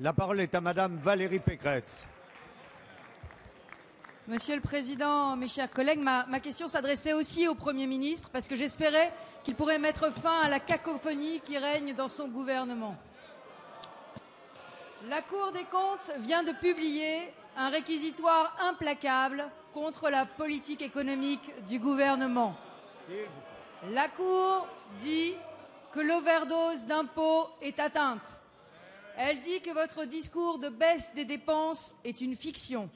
La parole est à Madame Valérie Pécresse. Monsieur le Président, mes chers collègues, ma question s'adressait aussi au Premier ministre parce que j'espérais qu'il pourrait mettre fin à la cacophonie qui règne dans son gouvernement. La Cour des comptes vient de publier un réquisitoire implacable contre la politique économique du gouvernement. La Cour dit que l'overdose d'impôts est atteinte. Elle dit que votre discours de baisse des dépenses est une fiction.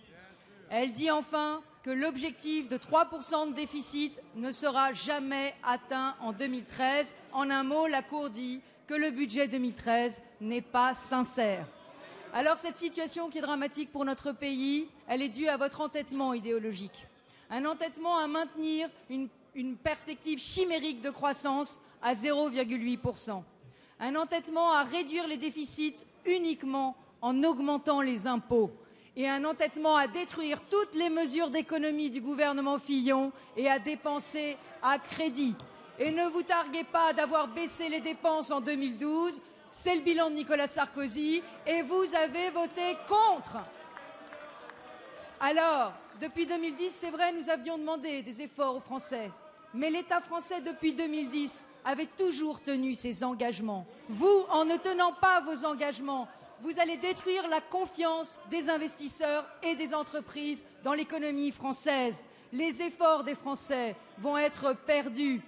Elle dit enfin que l'objectif de 3% de déficit ne sera jamais atteint en 2013. En un mot, la Cour dit que le budget 2013 n'est pas sincère. Alors cette situation qui est dramatique pour notre pays, elle est due à votre entêtement idéologique. Un entêtement à maintenir une perspective chimérique de croissance à 0,8%. Un entêtement à réduire les déficits uniquement en augmentant les impôts. Et un entêtement à détruire toutes les mesures d'économie du gouvernement Fillon et à dépenser à crédit. Et ne vous targuez pas d'avoir baissé les dépenses en 2012, c'est le bilan de Nicolas Sarkozy et vous avez voté contre. Alors, depuis 2010, c'est vrai, nous avions demandé des efforts aux Français. Mais l'État français, depuis 2010, avait toujours tenu ses engagements. Vous, en ne tenant pas vos engagements, vous allez détruire la confiance des investisseurs et des entreprises dans l'économie française. Les efforts des Français vont être perdus.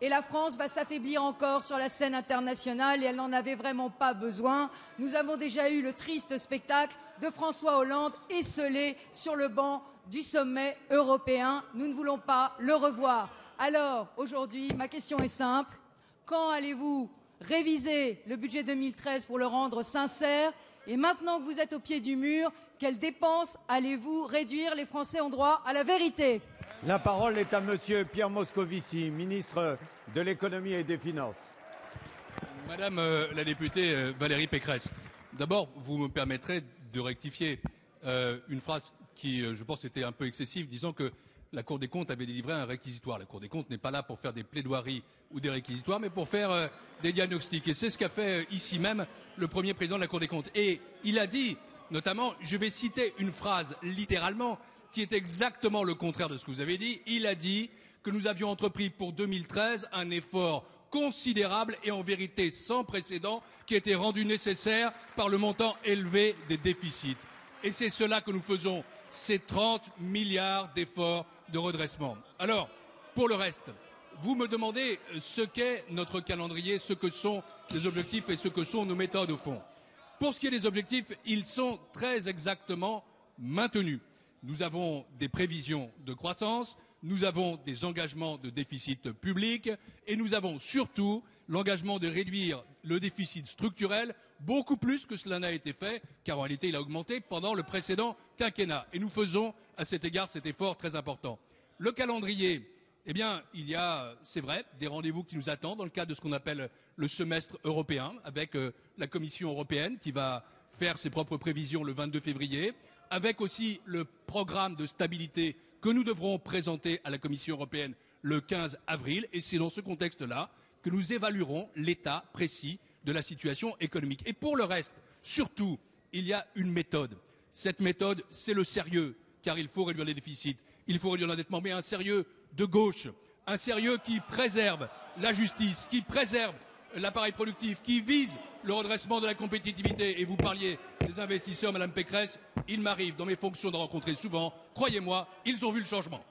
Et la France va s'affaiblir encore sur la scène internationale et elle n'en avait vraiment pas besoin. Nous avons déjà eu le triste spectacle de François Hollande esseulé sur le banc du sommet européen. Nous ne voulons pas le revoir. Alors, aujourd'hui, ma question est simple. Quand allez-vous réviser le budget 2013 pour le rendre sincère? Et maintenant que vous êtes au pied du mur, quelles dépenses allez-vous réduire? Les Français ont droit à la vérité. La parole est à Monsieur Pierre Moscovici, ministre de l'économie et des finances. Madame la députée Valérie Pécresse, d'abord, vous me permettrez de rectifier une phrase qui, je pense, était un peu excessive, disant que la Cour des comptes avait délivré un réquisitoire. La Cour des comptes n'est pas là pour faire des plaidoiries ou des réquisitoires, mais pour faire des diagnostics. Et c'est ce qu'a fait ici même le premier président de la Cour des comptes. Et il a dit, notamment, je vais citer une phrase littéralement, qui est exactement le contraire de ce que vous avez dit. Il a dit que nous avions entrepris pour 2013 un effort considérable et en vérité sans précédent qui était rendu nécessaire par le montant élevé des déficits. Et c'est cela que nous faisons, ces 30 milliards d'efforts de redressement. Alors, pour le reste, vous me demandez ce qu'est notre calendrier, ce que sont les objectifs et ce que sont nos méthodes au fond. Pour ce qui est des objectifs, ils sont très exactement maintenus. Nous avons des prévisions de croissance, nous avons des engagements de déficit public et nous avons surtout l'engagement de réduire le déficit structurel beaucoup plus que cela n'a été fait, car en réalité il a augmenté pendant le précédent quinquennat. Et nous faisons à cet égard cet effort très important. Le calendrier, eh bien, il y a, c'est vrai, des rendez-vous qui nous attendent dans le cadre de ce qu'on appelle le semestre européen, avec la Commission européenne qui va faire ses propres prévisions le 22 février, avec aussi le programme de stabilité que nous devrons présenter à la Commission européenne le 15 avril. Et c'est dans ce contexte-là que nous évaluerons l'état précis de la situation économique. Et pour le reste, surtout, il y a une méthode. Cette méthode, c'est le sérieux, car il faut réduire les déficits, il faut réduire l'endettement, mais un sérieux de gauche, un sérieux qui préserve la justice, qui préserve l'appareil productif, qui vise le redressement de la compétitivité. Et vous parliez des investisseurs, Madame Pécresse, il m'arrive dans mes fonctions de rencontrer souvent, croyez-moi, ils ont vu le changement.